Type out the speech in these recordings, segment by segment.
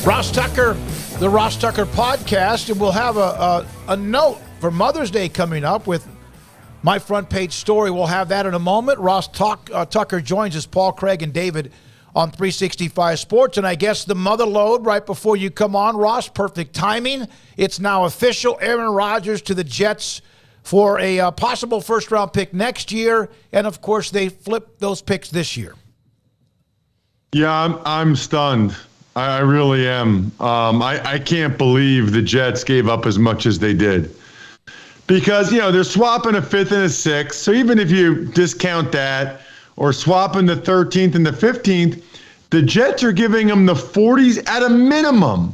Ross Tucker, the Ross Tucker podcast, and we'll have a note for Mother's Day coming up with my front page story. We'll have that in a moment. Ross Tucker joins us, Paul, Craig, and David on 365 Sports. And I guess the mother load right before you come on, Ross, perfect timing. It's now official. Aaron Rodgers to the Jets for a possible first-round pick next year. And, of course, they flipped those picks this year. Yeah, I'm stunned. I really am. I can't believe the Jets gave up as much as they did. Because, they're swapping a 5th and a 6th. So even if you discount that or swapping the 13th and the 15th, the Jets are giving them the 40s at a minimum.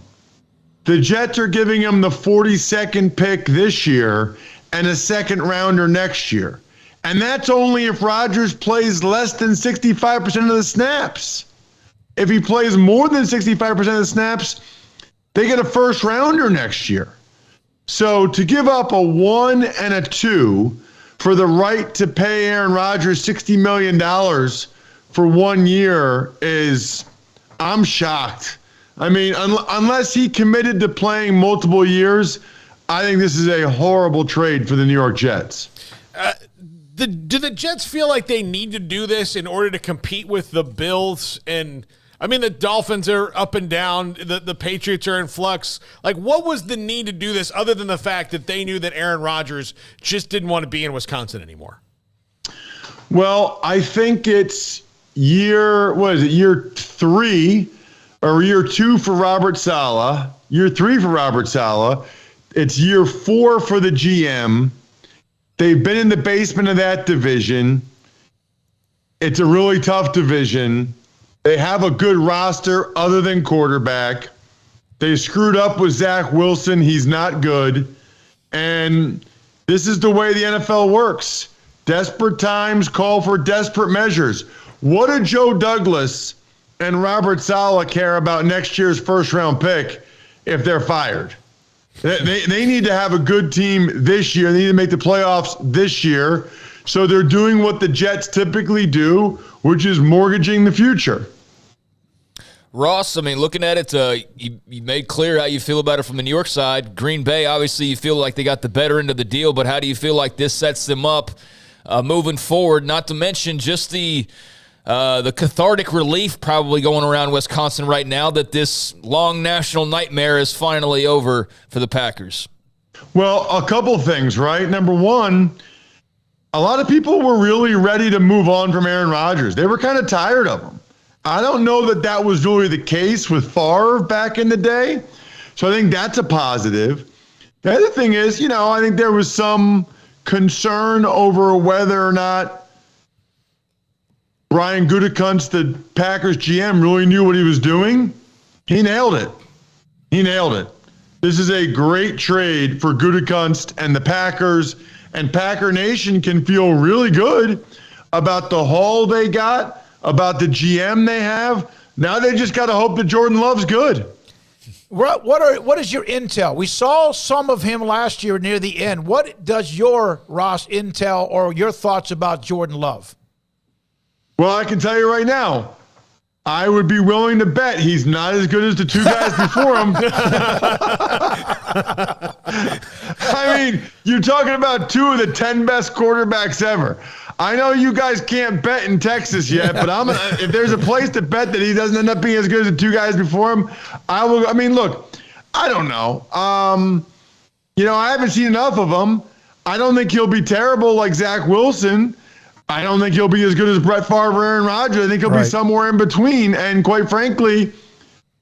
The Jets are giving them the 42nd pick this year and a second rounder next year. And that's only if Rodgers plays less than 65% of the snaps. If he plays more than 65% of the snaps, they get a first rounder next year. So to give up a 1 and a 2 for the right to pay Aaron Rodgers $60 million for 1 year I'm shocked. I mean, unless he committed to playing multiple years, I think this is a horrible trade for the New York Jets. Do the Jets feel like they need to do this in order to compete with the Bills? And I mean, the Dolphins are up and down. The Patriots are in flux. Like, what was the need to do this other than the fact that they knew that Aaron Rodgers just didn't want to be in Wisconsin anymore? Well, I think it's year 3 or year 2 for Robert Saleh, year 3 for Robert Saleh. It's year 4 for the GM. They've been in the basement of that division. It's a really tough division. They have a good roster other than quarterback. They screwed up with Zach Wilson. He's not good. And this is the way the NFL works. Desperate times call for desperate measures. What do Joe Douglas and Robert Saleh care about next year's first-round pick if they're fired? They need to have a good team this year. They need to make the playoffs this year. So they're doing what the Jets typically do, which is mortgaging the future. Ross, I mean, looking at it, you made clear how you feel about it from the New York side. Green Bay, obviously, you feel like they got the better end of the deal, but how do you feel like this sets them up moving forward? Not to mention just the cathartic relief probably going around Wisconsin right now that this long national nightmare is finally over for the Packers. Well, a couple things, right? Number one, a lot of people were really ready to move on from Aaron Rodgers. They were kind of tired of him. I don't know that was really the case with Favre back in the day. So I think that's a positive. The other thing is, I think there was some concern over whether or not Brian Gutekunst, the Packers GM, really knew what he was doing. He nailed it. This is a great trade for Gutekunst and the Packers, and Packer Nation can feel really good about the haul they got, about the GM they have. Now they just got to hope that Jordan Love's good. What is your intel? We saw some of him last year near the end. What does your, Ross, intel or your thoughts about Jordan Love? Well, I can tell you right now, I would be willing to bet he's not as good as the two guys before him. I mean, you're talking about 2 of the 10 best quarterbacks ever. I know you guys can't bet in Texas yet, but if there's a place to bet that he doesn't end up being as good as the 2 guys before him, I will. I mean, look, I don't know. I haven't seen enough of him. I don't think he'll be terrible like Zach Wilson. I don't think he'll be as good as Brett Favre or Aaron Rodgers. I think he'll be somewhere in between. And quite frankly,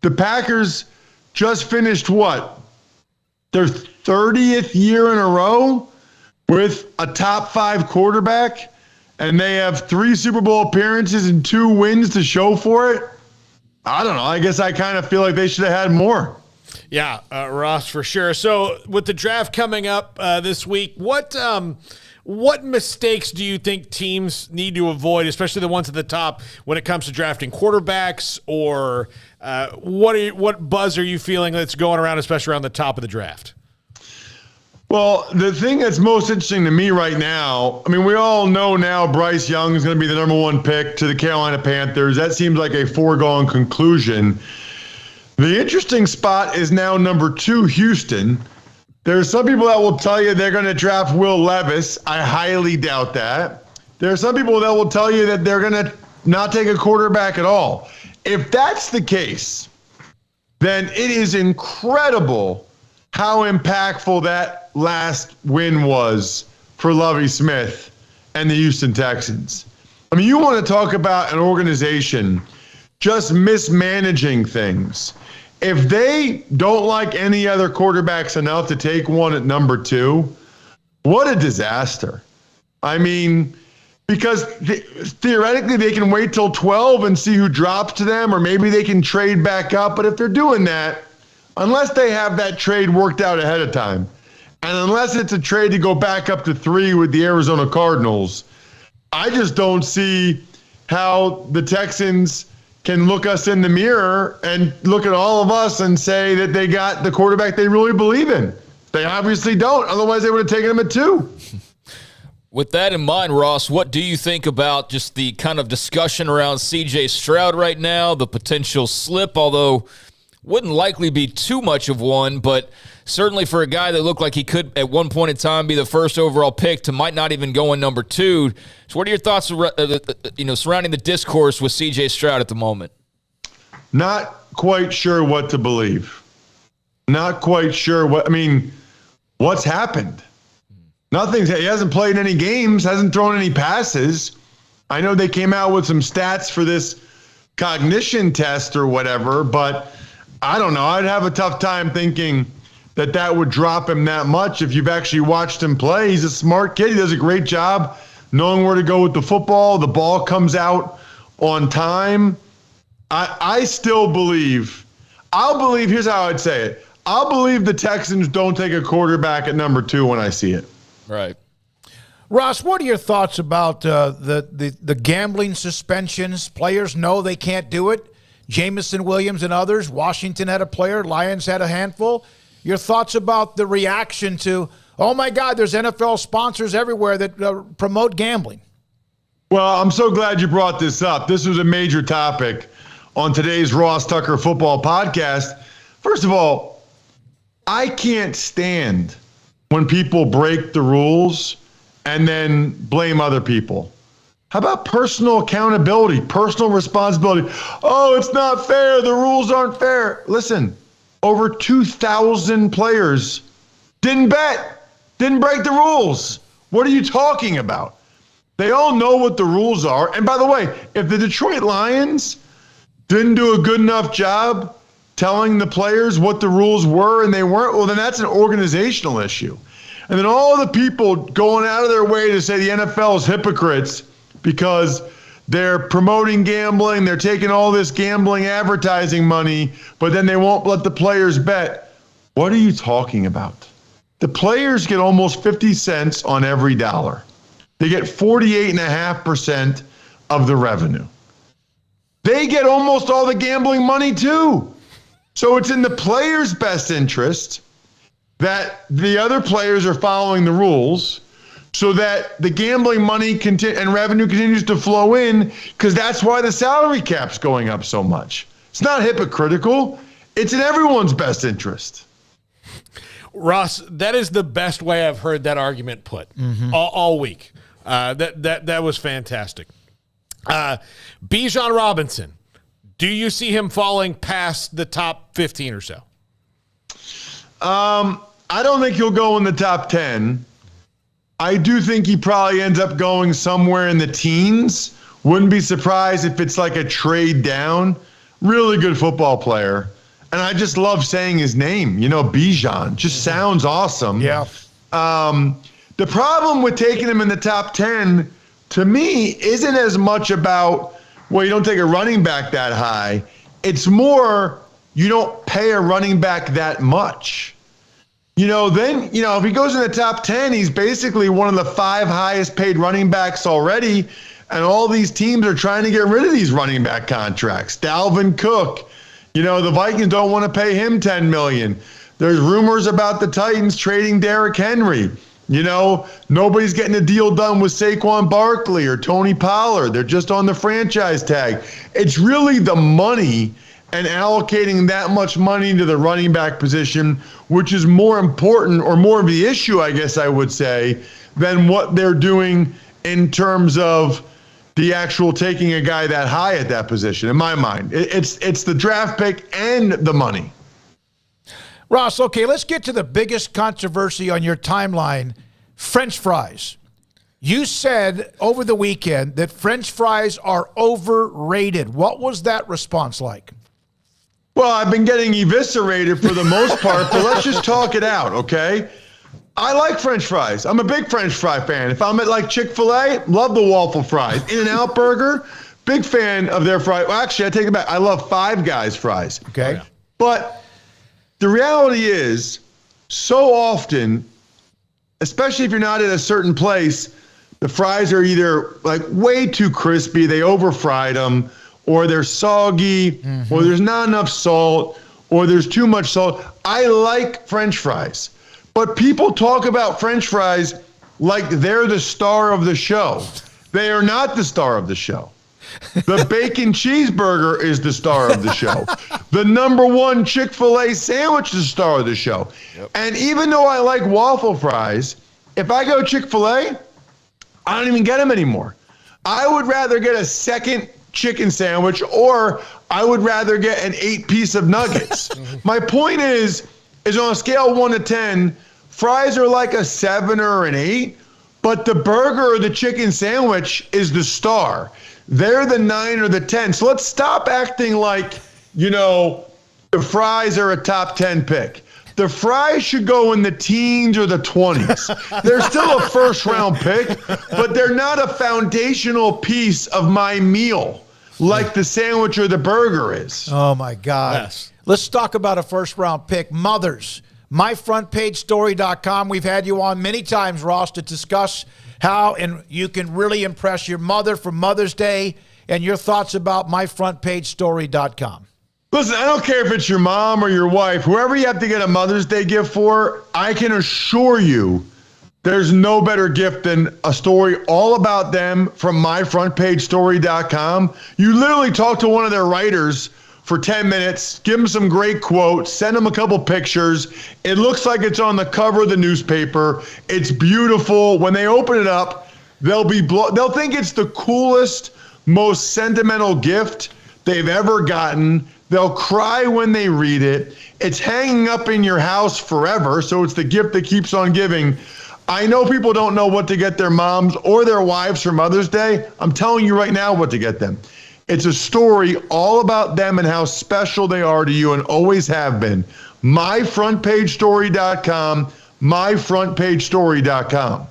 the Packers just finished their 30th year in a row with a top 5 quarterback, and they have 3 Super Bowl appearances and 2 wins to show for it. I don't know. I guess I kind of feel like they should have had more. Yeah, Ross, for sure. So with the draft coming up this week, what mistakes do you think teams need to avoid, especially the ones at the top, when it comes to drafting quarterbacks? Or what buzz are you feeling that's going around, especially around the top of the draft? Well, the thing that's most interesting to me right now, I mean, we all know now Bryce Young is going to be the number 1 pick to the Carolina Panthers. That seems like a foregone conclusion. The interesting spot is now number 2, Houston. There's some people that will tell you they're going to draft Will Levis. I highly doubt that. There are some people that will tell you that they're going to not take a quarterback at all. If that's the case, then it is incredible how impactful that last win was for Lovie Smith and the Houston Texans. I mean, you want to talk about an organization just mismanaging things. If they don't like any other quarterbacks enough to take one at number 2, what a disaster. I mean, because theoretically they can wait till 12 and see who drops to them, or maybe they can trade back up. But if they're doing that, unless they have that trade worked out ahead of time, and unless it's a trade to go back up to 3 with the Arizona Cardinals, I just don't see how the Texans can look us in the mirror and look at all of us and say that they got the quarterback they really believe in. They obviously don't. Otherwise, they would have taken him at 2. With that in mind, Ross, what do you think about just the kind of discussion around C.J. Stroud right now, the potential slip, although wouldn't likely be too much of one, but certainly for a guy that looked like he could at one point in time be the first overall pick to might not even go in number 2. So what are your thoughts surrounding the discourse with C.J. Stroud at the moment? Not quite sure what to believe. Not quite sure what's happened? Nothing. He hasn't played any games, hasn't thrown any passes. I know they came out with some stats for this cognition test or whatever, but I don't know. I'd have a tough time thinking that would drop him that much if you've actually watched him play. He's a smart kid. He does a great job knowing where to go with the football. The ball comes out on time. I still believe, here's how I'd say it. I'll believe the Texans don't take a quarterback at number 2 when I see it. Right. Ross, what are your thoughts about the gambling suspensions? Players know they can't do it. Jamison Williams and others. Washington had a player. Lions had a handful. Your thoughts about the reaction to, oh, my God, there's NFL sponsors everywhere that promote gambling? Well, I'm so glad you brought this up. This was a major topic on today's Ross Tucker Football Podcast. First of all, I can't stand when people break the rules and then blame other people. How about personal accountability, personal responsibility? Oh, it's not fair. The rules aren't fair. Listen, over 2,000 players didn't bet, didn't break the rules. What are you talking about? They all know what the rules are. And by the way, if the Detroit Lions didn't do a good enough job telling the players what the rules were and they weren't, well, then that's an organizational issue. And then all the people going out of their way to say the NFL is hypocrites because they're promoting gambling, they're taking all this gambling advertising money, but then they won't let the players bet. What are you talking about? The players get almost 50 cents on every dollar. They get 48.5% of the revenue. They get almost all the gambling money too. So it's in the players' best interest that the other players are following the rules so that the gambling money and revenue continues to flow in, because that's why the salary cap's going up so much. It's not hypocritical. It's in everyone's best interest. Ross, that is the best way I've heard that argument put all week. That was fantastic. Bijan Robinson, do you see him falling past the top 15 or so? I don't think he'll go in the top 10. I do think he probably ends up going somewhere in the teens. Wouldn't be surprised if it's like a trade down. Really good football player. And I just love saying his name. Bijan just sounds awesome. Yeah. The problem with taking him in the top 10, to me, isn't as much about, well, you don't take a running back that high. It's more, you don't pay a running back that much. If he goes in the top 10, he's basically one of the 5 highest paid running backs already. And all these teams are trying to get rid of these running back contracts. Dalvin Cook, the Vikings don't want to pay him $10 million. There's rumors about the Titans trading Derrick Henry. Nobody's getting a deal done with Saquon Barkley or Tony Pollard. They're just on the franchise tag. It's really the money and allocating that much money to the running back position, which is more important or more of the issue, I guess I would say, than what they're doing in terms of the actual taking a guy that high at that position, in my mind. It's the draft pick and the money. Ross, okay, let's get to the biggest controversy on your timeline, French fries. You said over the weekend that French fries are overrated. What was that response like? Well, I've been getting eviscerated for the most part, but let's just talk it out, okay? I like French fries. I'm a big French fry fan. If I'm at like Chick-fil-A, love the waffle fries. In-N-Out Burger, big fan of their fries. Well, actually, I take it back. I love Five Guys fries. Okay. Oh, yeah. But the reality is, so often, especially if you're not at a certain place, the fries are either like way too crispy, they over-fried them, or they're soggy, or there's not enough salt, or there's too much salt. I like French fries. But people talk about French fries like they're the star of the show. They are not the star of the show. The bacon cheeseburger is the star of the show. The number one Chick-fil-A sandwich is the star of the show. Yep. And even though I like waffle fries, if I go Chick-fil-A, I don't even get them anymore. I would rather get a second chicken sandwich, or I would rather get an 8-piece of nuggets. My point is on a scale of 1 to 10, fries are like a 7 or an 8, but the burger or the chicken sandwich is the star. They're the 9 or the 10. So let's stop acting like, the fries are a top 10 pick. The fries should go in the teens or the 20s. They're still a first-round pick, but they're not a foundational piece of my meal like the sandwich or the burger is. Oh, my God. Yes. Let's talk about a first-round pick. Mothers, myfrontpagestory.com. We've had you on many times, Ross, to discuss how and you can really impress your mother for Mother's Day and your thoughts about myfrontpagestory.com. Listen, I don't care if it's your mom or your wife, whoever you have to get a Mother's Day gift for, I can assure you there's no better gift than a story all about them from myfrontpagestory.com. You literally talk to one of their writers for 10 minutes, give them some great quotes, send them a couple pictures. It looks like it's on the cover of the newspaper. It's beautiful. When they open it up, they'll think it's the coolest, most sentimental gift they've ever gotten. They'll cry when they read it. It's hanging up in your house forever, so it's the gift that keeps on giving. I know people don't know what to get their moms or their wives for Mother's Day. I'm telling you right now what to get them. It's a story all about them and how special they are to you and always have been. myfrontpagestory.com, myfrontpagestory.com.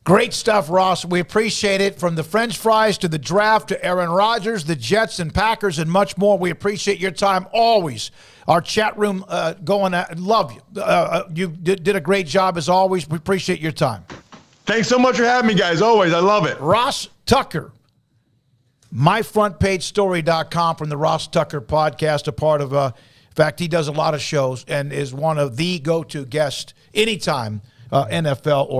Great stuff, Ross. We appreciate it. From the French fries to the draft to Aaron Rodgers, the Jets and Packers, and much more. We appreciate your time always. Our chat room going, love you. You did a great job as always. We appreciate your time. Thanks so much for having me, guys. Always. I love it. Ross Tucker, myfrontpagestory.com from the Ross Tucker podcast, a part of, in fact, he does a lot of shows and is one of the go-to guests anytime NFL or